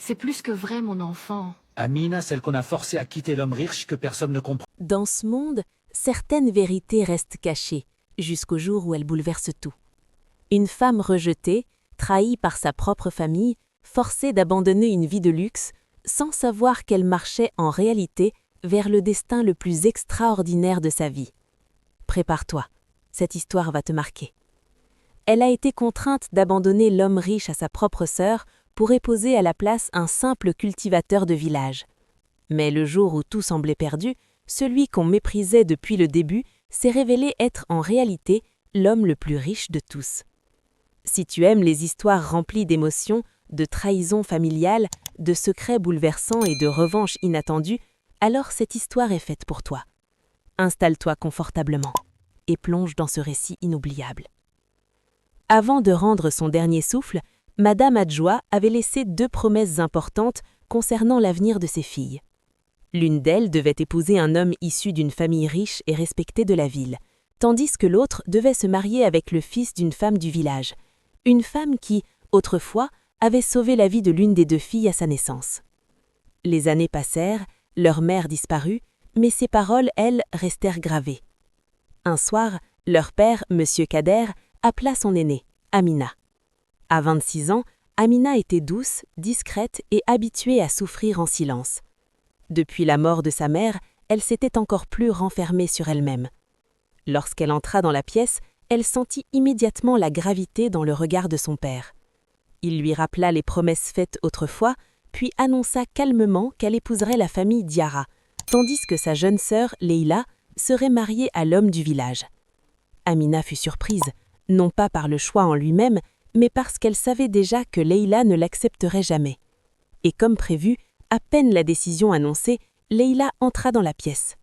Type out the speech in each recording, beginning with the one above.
C'est plus que vrai, mon enfant. Amina, celle qu'on a forcée à quitter l'homme riche que personne ne comprend. Dans ce monde, certaines vérités restent cachées, jusqu'au jour où elles bouleversent tout. Une femme rejetée, trahie par sa propre famille, forcée d'abandonner une vie de luxe, sans savoir qu'elle marchait en réalité vers le destin le plus extraordinaire de sa vie. Prépare-toi, cette histoire va te marquer. Elle a été contrainte d'abandonner l'homme riche à sa propre sœur pour épouser à la place un simple cultivateur de village. Mais le jour où tout semblait perdu, celui qu'on méprisait depuis le début s'est révélé être en réalité l'homme le plus riche de tous. Si tu aimes les histoires remplies d'émotions, de trahisons familiales, de secrets bouleversants et de revanches inattendues, alors cette histoire est faite pour toi. Installe-toi confortablement et plonge dans ce récit inoubliable. Avant de rendre son dernier souffle, Madame Adjoa avait laissé 2 promesses importantes concernant l'avenir de ses filles. L'une d'elles devait épouser un homme issu d'une famille riche et respectée de la ville, tandis que l'autre devait se marier avec le fils d'une femme du village, une femme qui, autrefois, avait sauvé la vie de l'une des 2 filles à sa naissance. Les années passèrent, leur mère disparut, mais ces paroles, elles, restèrent gravées. Un soir, leur père, M. Kader, appela son aînée, Amina. À 26 ans, Amina était douce, discrète et habituée à souffrir en silence. Depuis la mort de sa mère, elle s'était encore plus renfermée sur elle-même. Lorsqu'elle entra dans la pièce, elle sentit immédiatement la gravité dans le regard de son père. Il lui rappela les promesses faites autrefois, puis annonça calmement qu'elle épouserait la famille Diarra, tandis que sa jeune sœur, Leïla, serait mariée à l'homme du village. Amina fut surprise, non pas par le choix en lui-même, mais parce qu'elle savait déjà que Leïla ne l'accepterait jamais. Et comme prévu, à peine la décision annoncée, Leïla entra dans la pièce.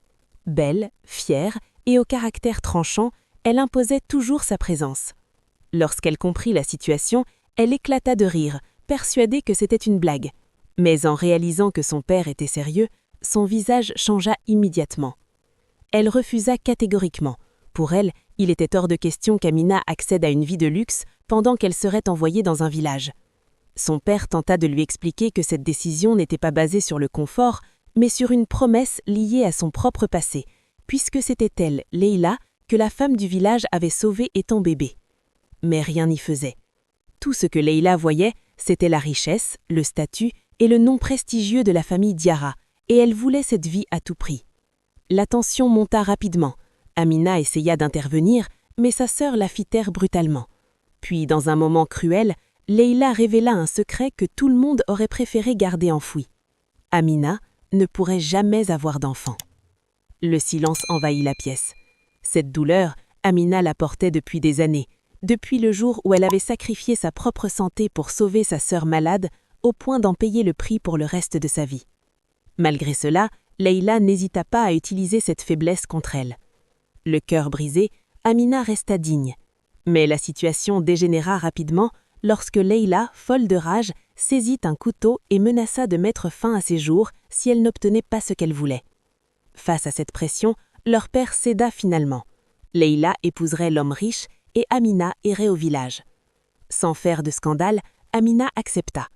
Belle, fière et au caractère tranchant, elle imposait toujours sa présence. Lorsqu'elle comprit la situation, elle éclata de rire, persuadée que c'était une blague. Mais en réalisant que son père était sérieux, son visage changea immédiatement. Elle refusa catégoriquement. Pour elle, il était hors de question qu'Amina accède à une vie de luxe pendant qu'elle serait envoyée dans un village. Son père tenta de lui expliquer que cette décision n'était pas basée sur le confort, mais sur une promesse liée à son propre passé, puisque c'était elle, Leïla, que la femme du village avait sauvée étant bébé. Mais rien n'y faisait. Tout ce que Leïla voyait, c'était la richesse, le statut et le nom prestigieux de la famille Diarra, et elle voulait cette vie à tout prix. La tension monta rapidement. Amina essaya d'intervenir, mais sa sœur la fit taire brutalement. Puis, dans un moment cruel, Leïla révéla un secret que tout le monde aurait préféré garder enfoui. Amina ne pourrait jamais avoir d'enfant. Le silence envahit la pièce. Cette douleur, Amina la portait depuis des années, depuis le jour où elle avait sacrifié sa propre santé pour sauver sa sœur malade, au point d'en payer le prix pour le reste de sa vie. Malgré cela, Leïla n'hésita pas à utiliser cette faiblesse contre elle. Le cœur brisé, Amina resta digne. Mais la situation dégénéra rapidement lorsque Leïla, folle de rage, saisit un couteau et menaça de mettre fin à ses jours si elle n'obtenait pas ce qu'elle voulait. Face à cette pression, leur père céda finalement. Leïla épouserait l'homme riche et Amina irait au village. Sans faire de scandale, Amina accepta.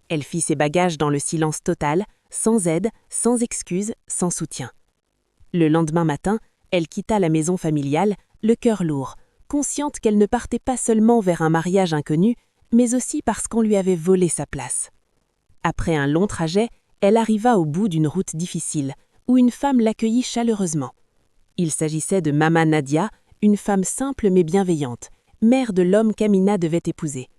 Elle fit ses bagages dans le silence total, sans aide, sans excuse, sans soutien. Le lendemain matin, elle quitta la maison familiale, le cœur lourd, consciente qu'elle ne partait pas seulement vers un mariage inconnu, mais aussi parce qu'on lui avait volé sa place. Après un long trajet, elle arriva au bout d'une route difficile, où une femme l'accueillit chaleureusement. Il s'agissait de Mama Nadia, une femme simple mais bienveillante, mère de l'homme qu'Amina devait épouser.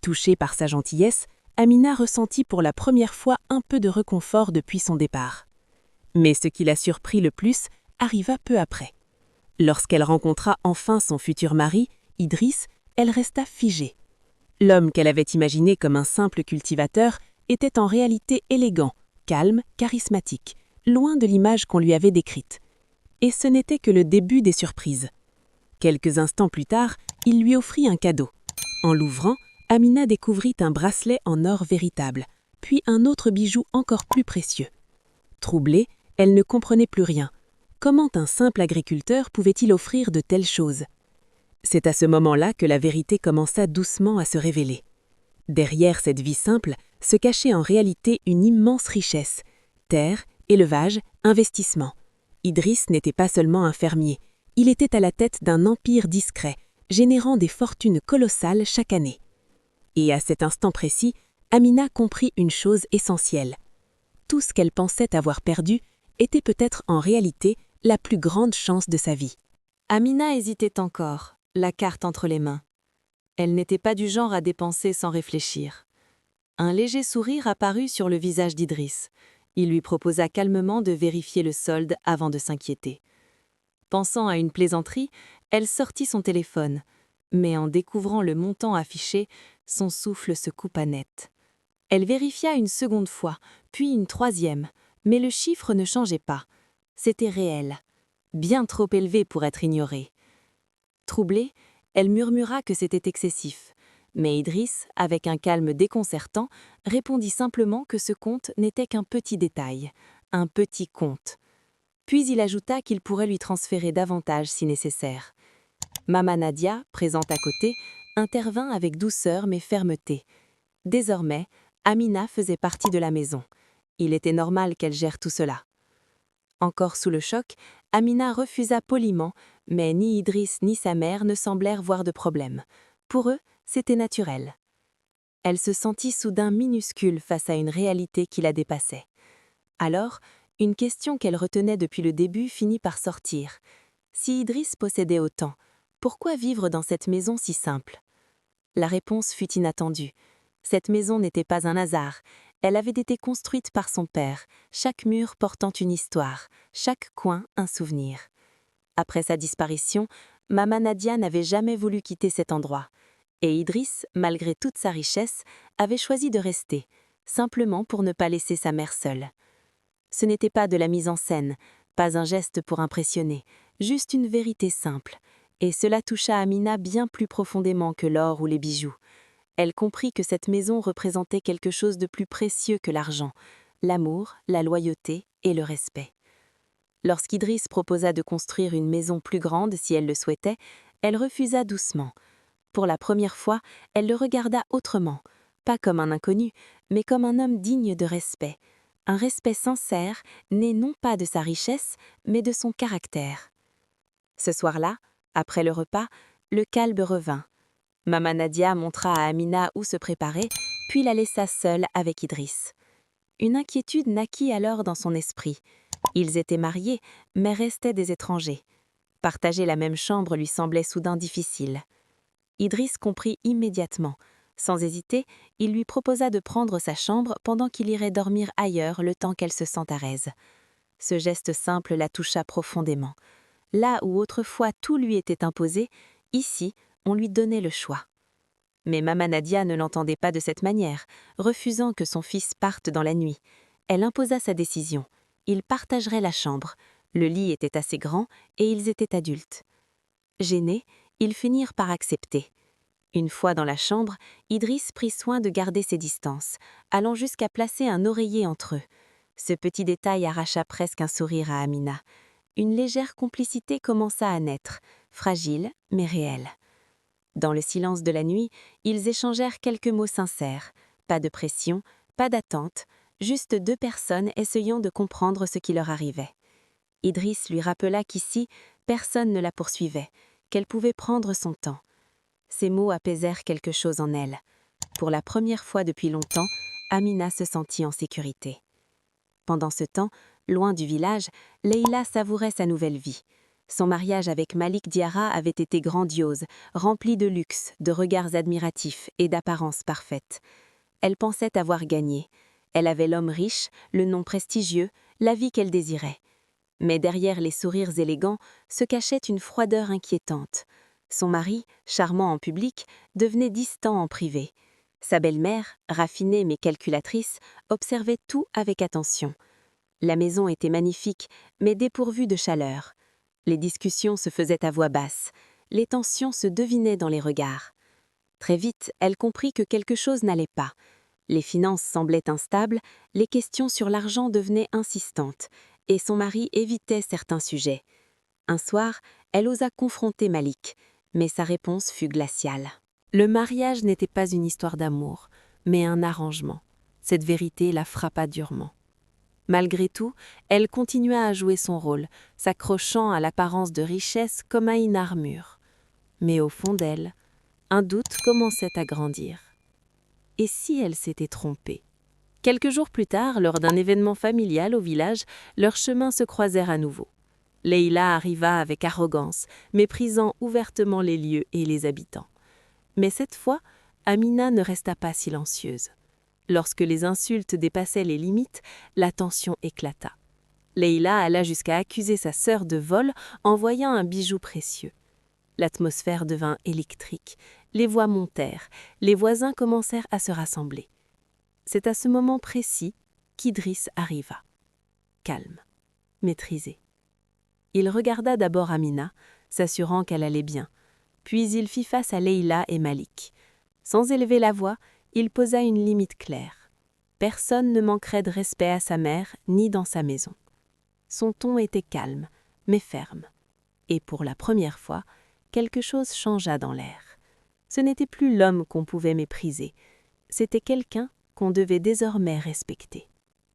Touchée par sa gentillesse, Amina ressentit pour la première fois un peu de réconfort depuis son départ. Mais ce qui la surprit le plus arriva peu après. Lorsqu'elle rencontra enfin son futur mari, Idriss, elle resta figée. L'homme qu'elle avait imaginé comme un simple cultivateur était en réalité élégant, calme, charismatique, loin de l'image qu'on lui avait décrite. Et ce n'était que le début des surprises. Quelques instants plus tard, il lui offrit un cadeau. En l'ouvrant, Amina découvrit un bracelet en or véritable, puis un autre bijou encore plus précieux. Troublée, elle ne comprenait plus rien. Comment un simple agriculteur pouvait-il offrir de telles choses ? C'est à ce moment-là que la vérité commença doucement à se révéler. Derrière cette vie simple, se cachait en réalité une immense richesse. Terre, élevage, investissement. Idriss n'était pas seulement un fermier, il était à la tête d'un empire discret, générant des fortunes colossales chaque année. Et à cet instant précis, Amina comprit une chose essentielle. Tout ce qu'elle pensait avoir perdu était peut-être en réalité la plus grande chance de sa vie. Amina hésitait encore, la carte entre les mains. Elle n'était pas du genre à dépenser sans réfléchir. Un léger sourire apparut sur le visage d'Idriss. Il lui proposa calmement de vérifier le solde avant de s'inquiéter. Pensant à une plaisanterie, elle sortit son téléphone. Mais en découvrant le montant affiché, son souffle se coupa net. Elle vérifia une seconde fois, puis une troisième, mais le chiffre ne changeait pas. C'était réel, bien trop élevé pour être ignoré. Troublée, elle murmura que c'était excessif. Mais Idriss, avec un calme déconcertant, répondit simplement que ce compte n'était qu'un petit détail, un petit compte. Puis il ajouta qu'il pourrait lui transférer davantage si nécessaire. Maman Nadia, présente à côté, intervint avec douceur mais fermeté. Désormais, Amina faisait partie de la maison. Il était normal qu'elle gère tout cela. Encore sous le choc, Amina refusa poliment, mais ni Idriss ni sa mère ne semblèrent voir de problème. Pour eux, c'était naturel. Elle se sentit soudain minuscule face à une réalité qui la dépassait. Alors, une question qu'elle retenait depuis le début finit par sortir. Si Idriss possédait autant, pourquoi vivre dans cette maison si simple? La réponse fut inattendue. Cette maison n'était pas un hasard. Elle avait été construite par son père, chaque mur portant une histoire, chaque coin un souvenir. Après sa disparition, Maman Nadia n'avait jamais voulu quitter cet endroit. Et Idriss, malgré toute sa richesse, avait choisi de rester, simplement pour ne pas laisser sa mère seule. Ce n'était pas de la mise en scène, pas un geste pour impressionner, juste une vérité simple. Et cela toucha Amina bien plus profondément que l'or ou les bijoux. Elle comprit que cette maison représentait quelque chose de plus précieux que l'argent, l'amour, la loyauté et le respect. Lorsqu'Idriss proposa de construire une maison plus grande si elle le souhaitait, elle refusa doucement. Pour la première fois, elle le regarda autrement, pas comme un inconnu, mais comme un homme digne de respect. Un respect sincère, né non pas de sa richesse, mais de son caractère. Ce soir-là, après le repas, le calme revint. Maman Nadia montra à Amina où se préparer, puis la laissa seule avec Idriss. Une inquiétude naquit alors dans son esprit. Ils étaient mariés, mais restaient des étrangers. Partager la même chambre lui semblait soudain difficile. Idriss comprit immédiatement. Sans hésiter, il lui proposa de prendre sa chambre pendant qu'il irait dormir ailleurs le temps qu'elle se sente à l'aise. Ce geste simple la toucha profondément. Là où autrefois tout lui était imposé, ici, on lui donnait le choix. Mais Maman Nadia ne l'entendait pas de cette manière, refusant que son fils parte dans la nuit. Elle imposa sa décision. Ils partageraient la chambre. Le lit était assez grand et ils étaient adultes. Gênés, ils finirent par accepter. Une fois dans la chambre, Idriss prit soin de garder ses distances, allant jusqu'à placer un oreiller entre eux. Ce petit détail arracha presque un sourire à Amina. Une légère complicité commença à naître, fragile mais réelle. Dans le silence de la nuit, ils échangèrent quelques mots sincères. Pas de pression, pas d'attente, juste deux personnes essayant de comprendre ce qui leur arrivait. Idriss lui rappela qu'ici, personne ne la poursuivait, qu'elle pouvait prendre son temps. Ces mots apaisèrent quelque chose en elle. Pour la première fois depuis longtemps, Amina se sentit en sécurité. Pendant ce temps, loin du village, Leïla savourait sa nouvelle vie. Son mariage avec Malik Diarra avait été grandiose, rempli de luxe, de regards admiratifs et d'apparences parfaites. Elle pensait avoir gagné. Elle avait l'homme riche, le nom prestigieux, la vie qu'elle désirait. Mais derrière les sourires élégants se cachait une froideur inquiétante. Son mari, charmant en public, devenait distant en privé. Sa belle-mère, raffinée mais calculatrice, observait tout avec attention. La maison était magnifique, mais dépourvue de chaleur. Les discussions se faisaient à voix basse. Les tensions se devinaient dans les regards. Très vite, elle comprit que quelque chose n'allait pas. Les finances semblaient instables, les questions sur l'argent devenaient insistantes, et son mari évitait certains sujets. Un soir, elle osa confronter Malik, mais sa réponse fut glaciale. Le mariage n'était pas une histoire d'amour, mais un arrangement. Cette vérité la frappa durement. Malgré tout, elle continua à jouer son rôle, s'accrochant à l'apparence de richesse comme à une armure. Mais au fond d'elle, un doute commençait à grandir. Et si elle s'était trompée? Quelques jours plus tard, lors d'un événement familial au village, leurs chemins se croisèrent à nouveau. Leïla arriva avec arrogance, méprisant ouvertement les lieux et les habitants. Mais cette fois, Amina ne resta pas silencieuse. Lorsque les insultes dépassaient les limites, la tension éclata. Leïla alla jusqu'à accuser sa sœur de vol en voyant un bijou précieux. L'atmosphère devint électrique, les voix montèrent, les voisins commencèrent à se rassembler. C'est à ce moment précis qu'Idriss arriva. Calme, maîtrisé. Il regarda d'abord Amina, s'assurant qu'elle allait bien, puis il fit face à Leïla et Malik. Sans élever la voix, il posa une limite claire. Personne ne manquerait de respect à sa mère ni dans sa maison. Son ton était calme, mais ferme. Et pour la première fois, quelque chose changea dans l'air. Ce n'était plus l'homme qu'on pouvait mépriser, c'était quelqu'un qu'on devait désormais respecter.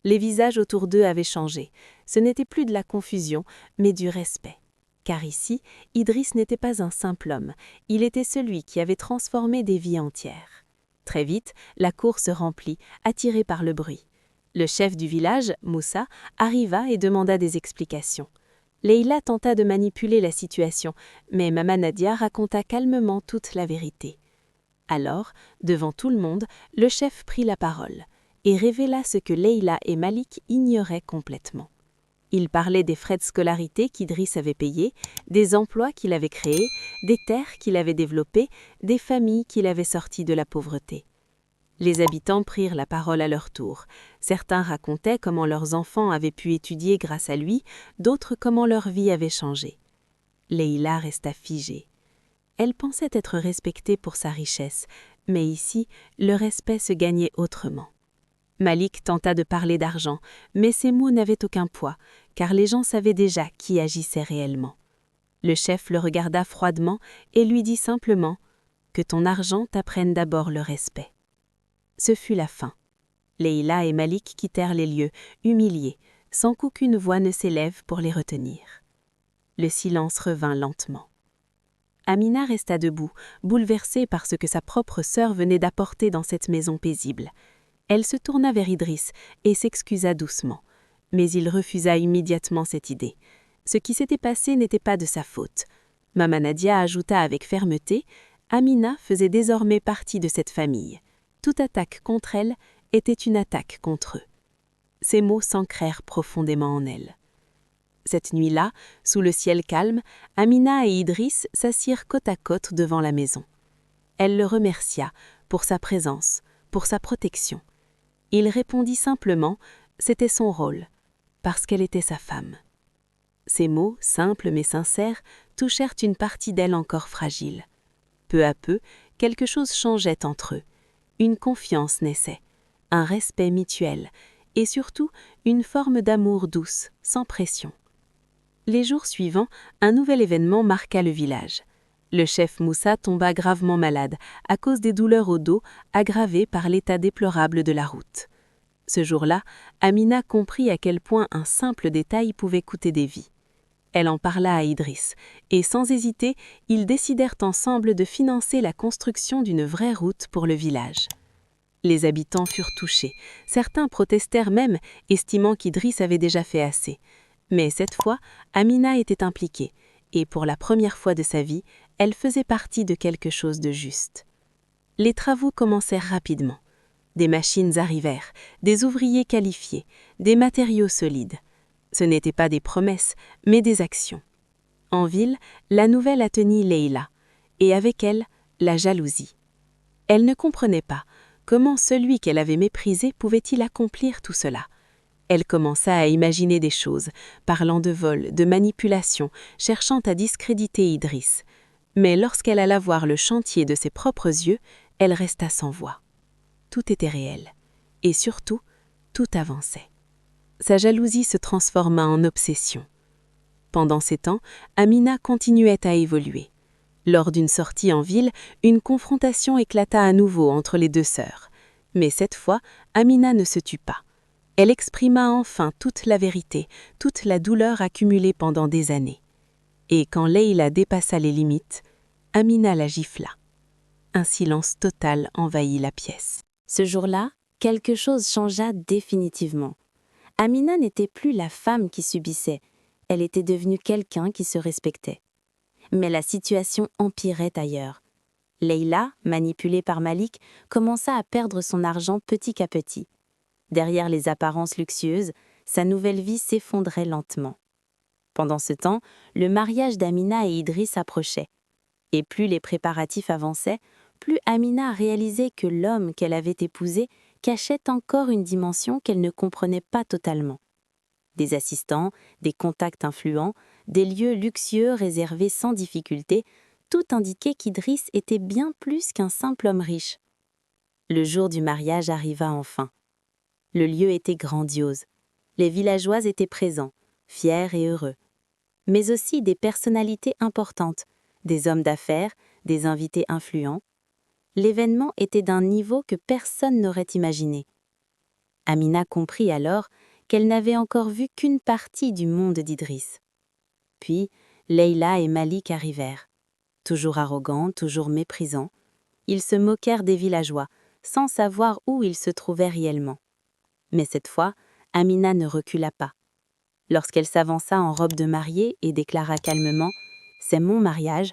Les visages autour d'eux avaient changé. Ce n'était plus de la confusion, mais du respect. Car ici, Idriss n'était pas un simple homme, il était celui qui avait transformé des vies entières. Très vite, la cour se remplit, attirée par le bruit. Le chef du village, Moussa, arriva et demanda des explications. Leïla tenta de manipuler la situation, mais Mama Nadia raconta calmement toute la vérité. Alors, devant tout le monde, le chef prit la parole et révéla ce que Leïla et Malik ignoraient complètement. Il parlait des frais de scolarité qu'Idriss avait payés, des emplois qu'il avait créés, des terres qu'il avait développées, des familles qu'il avait sorties de la pauvreté. Les habitants prirent la parole à leur tour. Certains racontaient comment leurs enfants avaient pu étudier grâce à lui, d'autres comment leur vie avait changé. Leïla resta figée. Elle pensait être respectée pour sa richesse, mais ici, le respect se gagnait autrement. Malik tenta de parler d'argent, mais ses mots n'avaient aucun poids, car les gens savaient déjà qui agissait réellement. Le chef le regarda froidement et lui dit simplement « Que ton argent t'apprenne d'abord le respect ». Ce fut la fin. Leïla et Malik quittèrent les lieux, humiliés, sans qu'aucune voix ne s'élève pour les retenir. Le silence revint lentement. Amina resta debout, bouleversée par ce que sa propre sœur venait d'apporter dans cette maison paisible. Elle se tourna vers Idriss et s'excusa doucement. Mais il refusa immédiatement cette idée. Ce qui s'était passé n'était pas de sa faute. Mama Nadia ajouta avec fermeté « Amina faisait désormais partie de cette famille. Toute attaque contre elle était une attaque contre eux. » Ces mots s'ancrèrent profondément en elle. Cette nuit-là, sous le ciel calme, Amina et Idriss s'assirent côte à côte devant la maison. Elle le remercia pour sa présence, pour sa protection. Il répondit simplement, c'était son rôle, parce qu'elle était sa femme. Ces mots, simples mais sincères, touchèrent une partie d'elle encore fragile. Peu à peu, quelque chose changeait entre eux. Une confiance naissait, un respect mutuel, et surtout une forme d'amour douce, sans pression. Les jours suivants, un nouvel événement marqua le village. Le chef Moussa tomba gravement malade à cause des douleurs au dos aggravées par l'état déplorable de la route. Ce jour-là, Amina comprit à quel point un simple détail pouvait coûter des vies. Elle en parla à Idriss, et sans hésiter, ils décidèrent ensemble de financer la construction d'une vraie route pour le village. Les habitants furent touchés, certains protestèrent même, estimant qu'Idriss avait déjà fait assez. Mais cette fois, Amina était impliquée, et pour la première fois de sa vie, elle faisait partie de quelque chose de juste. Les travaux commencèrent rapidement. Des machines arrivèrent, des ouvriers qualifiés, des matériaux solides. Ce n'étaient pas des promesses, mais des actions. En ville, la nouvelle atteignit Leïla, et avec elle, la jalousie. Elle ne comprenait pas comment celui qu'elle avait méprisé pouvait-il accomplir tout cela. Elle commença à imaginer des choses, parlant de vol, de manipulation, cherchant à discréditer Idriss. Mais lorsqu'elle alla voir le chantier de ses propres yeux, elle resta sans voix. Tout était réel, et surtout, tout avançait. Sa jalousie se transforma en obsession. Pendant ces temps, Amina continuait à évoluer. Lors d'une sortie en ville, une confrontation éclata à nouveau entre les deux sœurs. Mais cette fois, Amina ne se tut pas. Elle exprima enfin toute la vérité, toute la douleur accumulée pendant des années. Et quand Leïla dépassa les limites, Amina la gifla. Un silence total envahit la pièce. Ce jour-là, quelque chose changea définitivement. Amina n'était plus la femme qui subissait, elle était devenue quelqu'un qui se respectait. Mais la situation empirait ailleurs. Leïla, manipulée par Malik, commença à perdre son argent petit à petit. Derrière les apparences luxueuses, sa nouvelle vie s'effondrait lentement. Pendant ce temps, le mariage d'Amina et Idriss approchait. Et plus les préparatifs avançaient, plus Amina réalisait que l'homme qu'elle avait épousé cachait encore une dimension qu'elle ne comprenait pas totalement. Des assistants, des contacts influents, des lieux luxueux réservés sans difficulté, tout indiquait qu'Idriss était bien plus qu'un simple homme riche. Le jour du mariage arriva enfin. Le lieu était grandiose. Les villageois étaient présents, fiers et heureux. Mais aussi des personnalités importantes, des hommes d'affaires, des invités influents. L'événement était d'un niveau que personne n'aurait imaginé. Amina comprit alors qu'elle n'avait encore vu qu'une partie du monde d'Idriss. Puis, Leïla et Malik arrivèrent. Toujours arrogants, toujours méprisants, ils se moquèrent des villageois, sans savoir où ils se trouvaient réellement. Mais cette fois, Amina ne recula pas. Lorsqu'elle s'avança en robe de mariée et déclara calmement « C'est mon mariage »,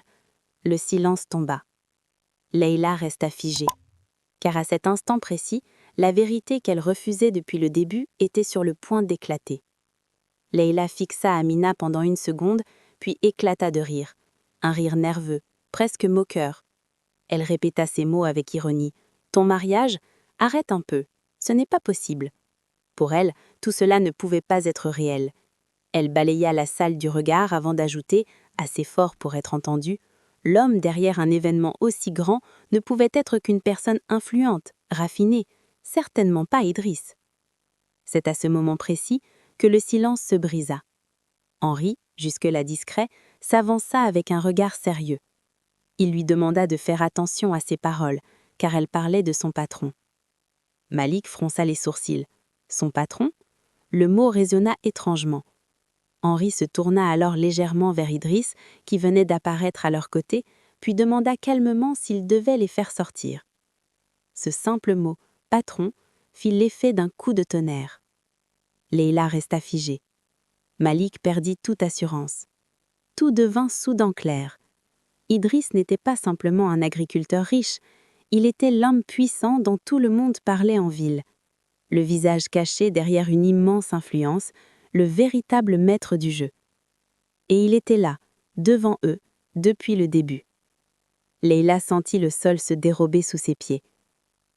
le silence tomba. Leïla resta figée, car à cet instant précis, la vérité qu'elle refusait depuis le début était sur le point d'éclater. Leïla fixa Amina pendant une seconde, puis éclata de rire. Un rire nerveux, presque moqueur. Elle répéta ces mots avec ironie. « Ton mariage ? Arrête un peu, ce n'est pas possible. » Pour elle, tout cela ne pouvait pas être réel. Elle balaya la salle du regard avant d'ajouter, assez fort pour être entendue, « L'homme derrière un événement aussi grand ne pouvait être qu'une personne influente, raffinée, certainement pas Idriss. » C'est à ce moment précis que le silence se brisa. Henri, jusque-là discret, s'avança avec un regard sérieux. Il lui demanda de faire attention à ses paroles, car elle parlait de son patron. Malik fronça les sourcils. Son patron ? Le mot résonna étrangement. Henri se tourna alors légèrement vers Idriss, qui venait d'apparaître à leur côté, puis demanda calmement s'il devait les faire sortir. Ce simple mot, patron, fit l'effet d'un coup de tonnerre. Leïla resta figée. Malik perdit toute assurance. Tout devint soudain clair. Idriss n'était pas simplement un agriculteur riche, il était l'homme puissant dont tout le monde parlait en ville. Le visage caché derrière une immense influence, le véritable maître du jeu. Et il était là, devant eux, depuis le début. Leïla sentit le sol se dérober sous ses pieds.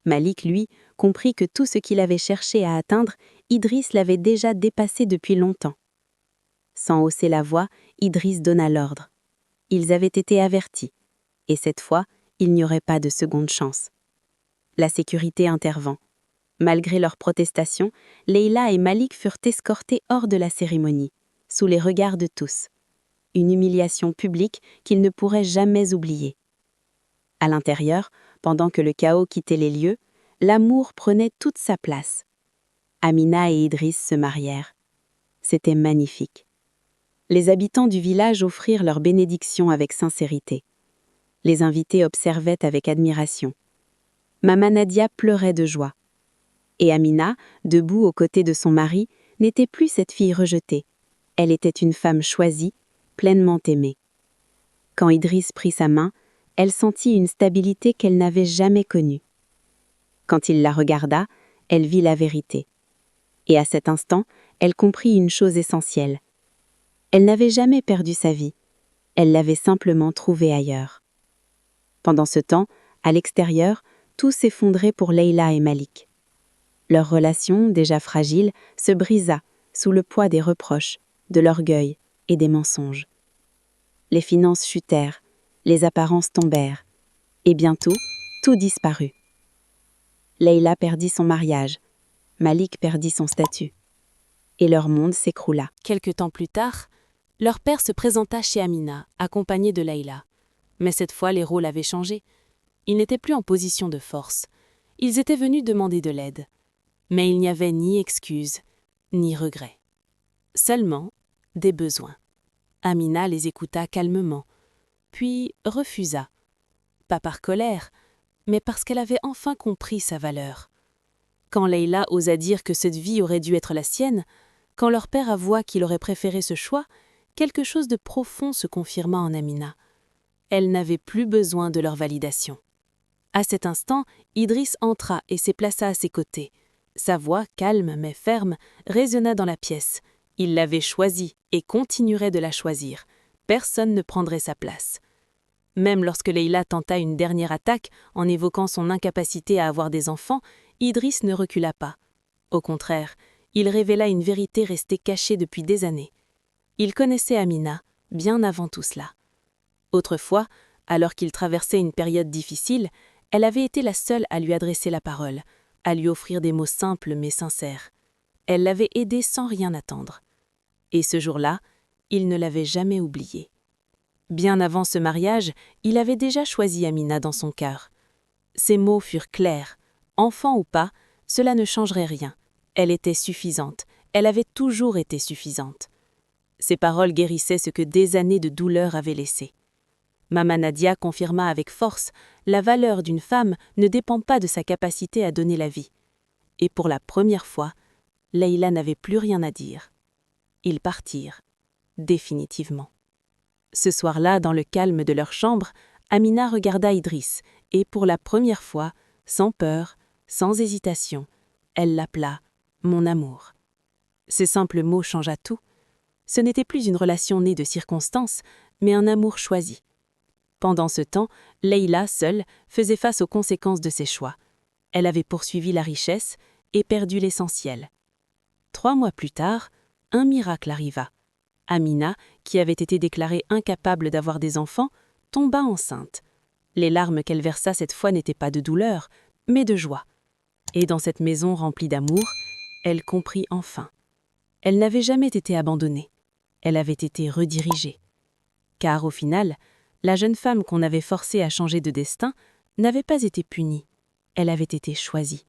Malik, lui, comprit que tout ce qu'il avait cherché à atteindre, Idriss l'avait déjà dépassé depuis longtemps. Sans hausser la voix, Idriss donna l'ordre. Ils avaient été avertis, et cette fois, il n'y aurait pas de seconde chance. La sécurité intervint. Malgré leurs protestations, Leïla et Malik furent escortés hors de la cérémonie, sous les regards de tous. Une humiliation publique qu'ils ne pourraient jamais oublier. À l'intérieur, pendant que le chaos quittait les lieux, l'amour prenait toute sa place. Amina et Idriss se marièrent. C'était magnifique. Les habitants du village offrirent leur bénédiction avec sincérité. Les invités observaient avec admiration. Maman Nadia pleurait de joie. Et Amina, debout aux côtés de son mari, n'était plus cette fille rejetée. Elle était une femme choisie, pleinement aimée. Quand Idriss prit sa main, elle sentit une stabilité qu'elle n'avait jamais connue. Quand il la regarda, elle vit la vérité. Et à cet instant, elle comprit une chose essentielle. Elle n'avait jamais perdu sa vie. Elle l'avait simplement trouvée ailleurs. Pendant ce temps, à l'extérieur, tout s'effondrait pour Leïla et Malik. Leur relation, déjà fragile, se brisa sous le poids des reproches, de l'orgueil et des mensonges. Les finances chutèrent, les apparences tombèrent, et bientôt, tout disparut. Leïla perdit son mariage, Malik perdit son statut, et leur monde s'écroula. Quelque temps plus tard, leur père se présenta chez Amina, accompagné de Leïla. Mais cette fois, les rôles avaient changé. Il n'était plus en position de force. ils étaient venus demander de l'aide. Mais il n'y avait ni excuse, ni regret. Seulement des besoins. Amina les écouta calmement, puis refusa. Pas par colère, mais parce qu'elle avait enfin compris sa valeur. Quand Leïla osa dire que cette vie aurait dû être la sienne, quand leur père avoua qu'il aurait préféré ce choix, quelque chose de profond se confirma en Amina. Elle n'avait plus besoin de leur validation. À cet instant, Idriss entra et se plaça à ses côtés. Sa voix, calme mais ferme, résonna dans la pièce. Il l'avait choisie et continuerait de la choisir. Personne ne prendrait sa place. Même lorsque Leïla tenta une dernière attaque en évoquant son incapacité à avoir des enfants, Idriss ne recula pas. Au contraire, il révéla une vérité restée cachée depuis des années. Il connaissait Amina, bien avant tout cela. Autrefois, alors qu'il traversait une période difficile, elle avait été la seule à lui adresser la parole, à lui offrir des mots simples mais sincères. Elle l'avait aidé sans rien attendre. Et ce jour-là, il ne l'avait jamais oubliée. Bien avant ce mariage, il avait déjà choisi Amina dans son cœur. Ses mots furent clairs. Enfant ou pas, cela ne changerait rien. Elle était suffisante. Elle avait toujours été suffisante. Ses paroles guérissaient ce que des années de douleur avaient laissé. Mama Nadia confirma avec force, la valeur d'une femme ne dépend pas de sa capacité à donner la vie. Et pour la première fois, Leïla n'avait plus rien à dire. Ils partirent, définitivement. Ce soir-là, dans le calme de leur chambre, Amina regarda Idriss et, pour la première fois, sans peur, sans hésitation, elle l'appela « mon amour ». Ces simples mots changea tout. Ce n'était plus une relation née de circonstances, mais un amour choisi. Pendant ce temps, Leïla, seule, faisait face aux conséquences de ses choix. Elle avait poursuivi la richesse et perdu l'essentiel. 3 mois plus tard, un miracle arriva. Amina, qui avait été déclarée incapable d'avoir des enfants, tomba enceinte. Les larmes qu'elle versa cette fois n'étaient pas de douleur, mais de joie. Et dans cette maison remplie d'amour, elle comprit enfin. Elle n'avait jamais été abandonnée. Elle avait été redirigée. Car au final, la jeune femme qu'on avait forcée à changer de destin n'avait pas été punie. Elle avait été choisie.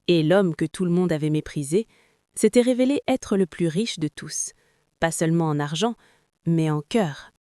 Et l'homme que tout le monde avait méprisé s'était révélé être le plus riche de tous, pas seulement en argent, mais en cœur.